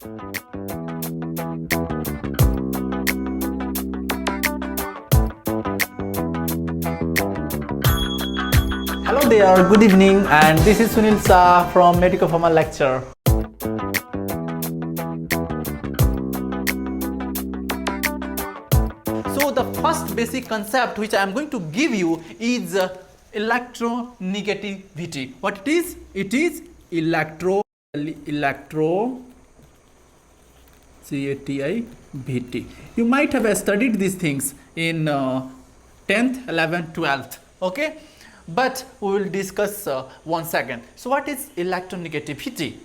Hello there, good evening, and this is Sunil from MedicoPharma Lecture. So the first basic concept which I am going to give you is electronegativity. What it is? It is electronegativity. You might have studied these things in 10th, 11th, 12th. Okay? But we will discuss once again. So what is electronegativity?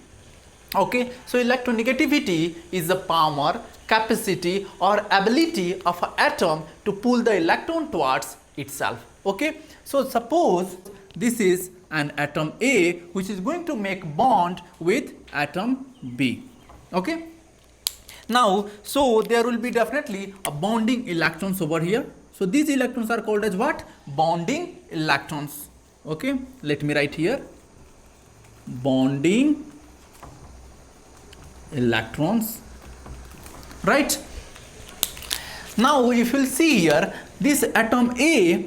Okay, so electronegativity is the power, capacity or ability of an atom to pull the electron towards itself. Okay, so suppose this is an atom A which is going to make bond with atom B. Okay, now so there will be definitely a bonding electrons over here. So these electrons are called as what? Bonding electrons. Okay, let me write here bonding electrons, right? Now if you will see here, this atom A,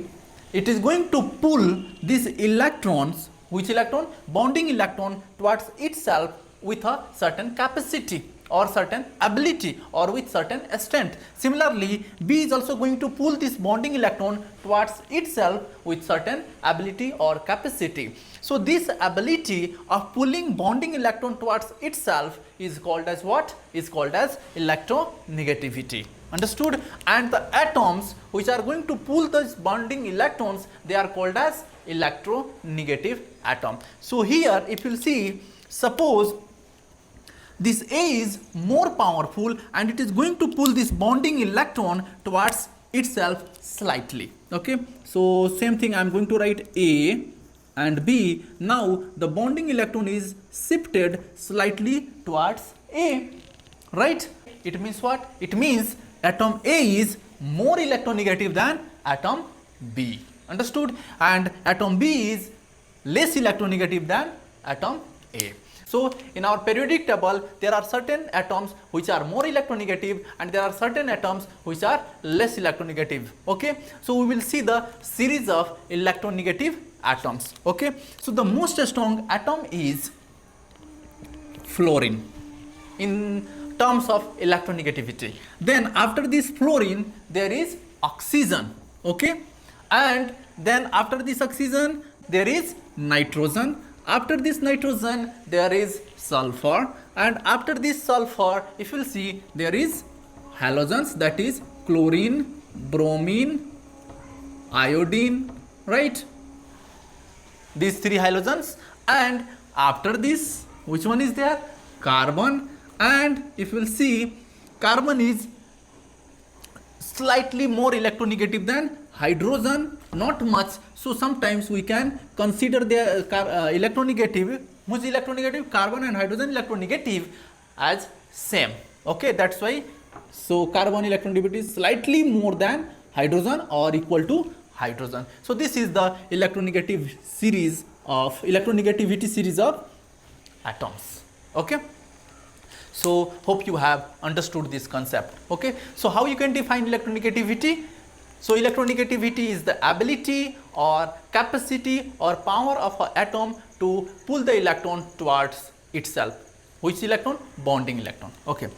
it is going to pull these electrons, which electron? Bonding electron towards itself with a certain capacity or certain ability or with certain strength. Similarly, B is also going to pull this bonding electron towards itself with certain ability or capacity. So this ability of pulling bonding electron towards itself is called as what? Is called as electronegativity. Understood? And the atoms which are going to pull those bonding electrons, they are called as electronegative atom. So here if you see, suppose this A is more powerful and it is going to pull this bonding electron towards itself slightly. Okay, so same thing I am going to write A and B. Now the bonding electron is shifted slightly towards A, right? It means what? It means atom A is more electronegative than atom B. Understood? And atom B is less electronegative than atom A. So in our periodic table, there are certain atoms which are more electronegative and there are certain atoms which are less electronegative. Okay, so we will see the series of electronegative atoms. Okay, so the most strong atom is fluorine in terms of electronegativity. Then after this fluorine, there is oxygen. Okay, and then after this oxygen, there is nitrogen. After this nitrogen, there is sulfur, and after this sulfur, if you will see, there is halogens, that is chlorine, bromine, iodine, right? These three halogens. And after this, which one is there? Carbon. And if you will see, carbon is slightly more electronegative than hydrogen, not much. So sometimes we can consider the electronegative, whose electronegative, carbon and hydrogen electronegative, as same. Okay, that's why. So carbon electronegativity is slightly more than hydrogen or equal to hydrogen. So this is the electronegativity series of atoms. Okay. So hope you have understood this concept. Okay. So how you can define electronegativity? So electronegativity is the ability or capacity or power of an atom to pull the electron towards itself. Which electron? Bonding electron. Okay.